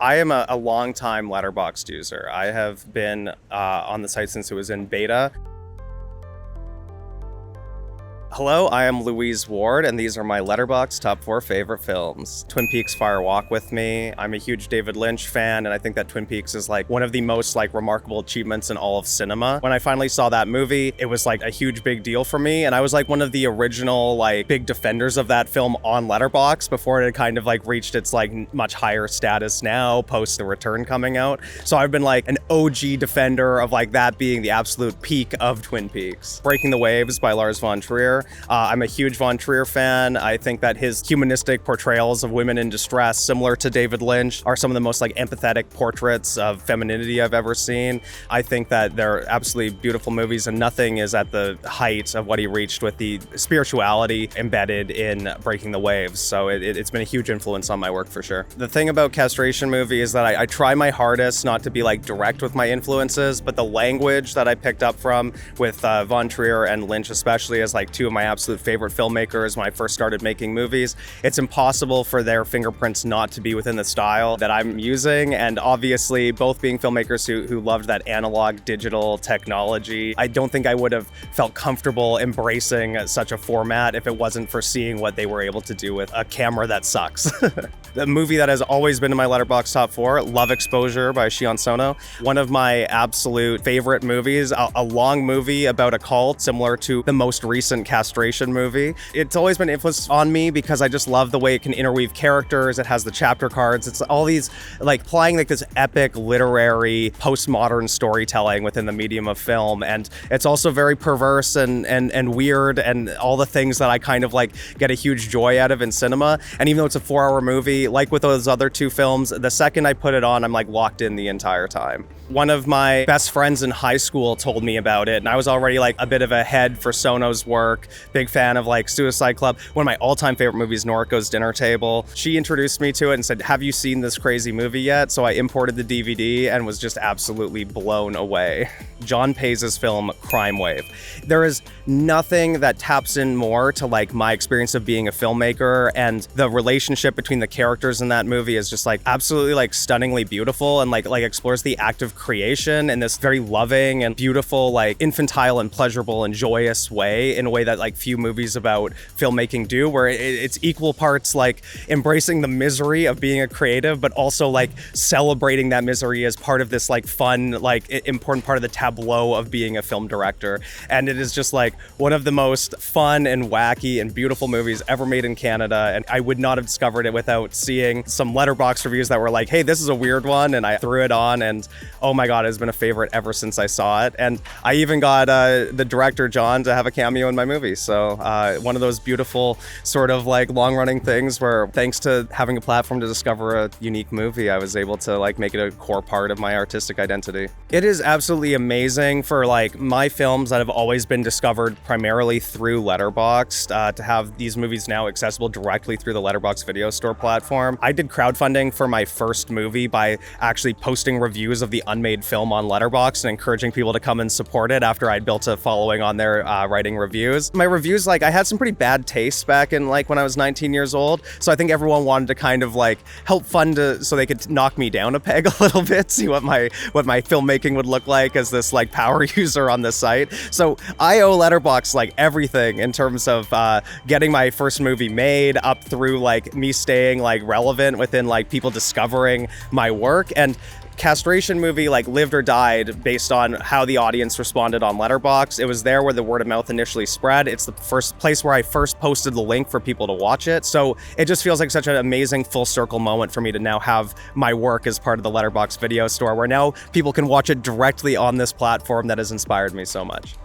I am a long-time Letterboxd user. I have been on the site since it was in beta. Hello, I am Louise Weard, and these are my Letterboxd top 4 favorite films. Twin Peaks: Fire Walk with Me. I'm a huge David Lynch fan, and I think that Twin Peaks is like one of the most like remarkable achievements in all of cinema. When I finally saw that movie, it was like a huge big deal for me, and I was like one of the original like big defenders of that film on Letterboxd before it had kind of like reached its like much higher status now post The Return coming out. So I've been like an OG defender of like that being the absolute peak of Twin Peaks. Breaking the Waves by Lars von Trier. I'm a huge von Trier fan. I think that his humanistic portrayals of women in distress, similar to David Lynch, are some of the most like empathetic portraits of femininity I've ever seen. I think that they're absolutely beautiful movies, and nothing is at the height of what he reached with the spirituality embedded in Breaking the Waves. So it's been a huge influence on my work for sure. The thing about Castration movie is that I try my hardest not to be like direct with my influences, but the language that I picked up from with von Trier and Lynch especially as like two of my absolute favorite filmmakers when I first started making movies. It's impossible for their fingerprints not to be within the style that I'm using, and obviously both being filmmakers who loved that analog digital technology, I don't think I would have felt comfortable embracing such a format if it wasn't for seeing what they were able to do with a camera that sucks. The movie that has always been in my Letterboxd top 4, Love Exposure by Shion Sono. One of my absolute favorite movies, a long movie about a cult similar to the most recent Castration movie. It's always been influenced on me because I just love the way it can interweave characters. It has the chapter cards. It's all these like applying like this epic literary postmodern storytelling within the medium of film. And it's also very perverse and weird and all the things that I kind of like get a huge joy out of in cinema. And even though it's a 4-hour movie, like with those other two films, the second I put it on, I'm like locked in the entire time. One of my best friends in high school told me about it, and I was already like a bit of a head for Sono's work, big fan of like Suicide Club. One of my all-time favorite movies, Noriko's Dinner Table. She introduced me to it and said, have you seen this crazy movie yet? So I imported the DVD and was just absolutely blown away. John Pays' film, Crime Wave. There is nothing that taps in more to like my experience of being a filmmaker, and the relationship between the characters in that movie is just like absolutely like stunningly beautiful, and like explores the act of creation in this very loving and beautiful, like infantile and pleasurable and joyous way, in a way that like few movies about filmmaking do, where it's equal parts like embracing the misery of being a creative, but also like celebrating that misery as part of this like fun, like important part of the tableau of being a film director. And it is just like one of the most fun and wacky and beautiful movies ever made in Canada. And I would not have discovered it without seeing some Letterboxd reviews that were like, hey, this is a weird one. And I threw it on, and oh my God, it's been a favorite ever since I saw it. And I even got the director, John, to have a cameo in my movie. So one of those beautiful sort of like long-running things where thanks to having a platform to discover a unique movie, I was able to like make it a core part of my artistic identity. It is absolutely amazing for like my films that have always been discovered primarily through Letterboxd to have these movies now accessible directly through the Letterboxd video store platform. I did crowdfunding for my first movie by actually posting reviews of the unmade film on Letterboxd and encouraging people to come and support it after I'd built a following on there writing reviews. My reviews, like I had some pretty bad taste back in like when I was 19 years old. So I think everyone wanted to kind of like help fund so they could knock me down a peg a little bit, see what my filmmaking would look like as this like power user on the site. So I owe Letterboxd like everything in terms of getting my first movie made up through like me staying like relevant within like people discovering my work. And Castration movie like lived or died based on how the audience responded on Letterboxd. It was there where the word of mouth initially spread. It's the first place where I first posted the link for people to watch it. So it just feels like such an amazing full circle moment for me to now have my work as part of the Letterboxd video store, where now people can watch it directly on this platform that has inspired me so much.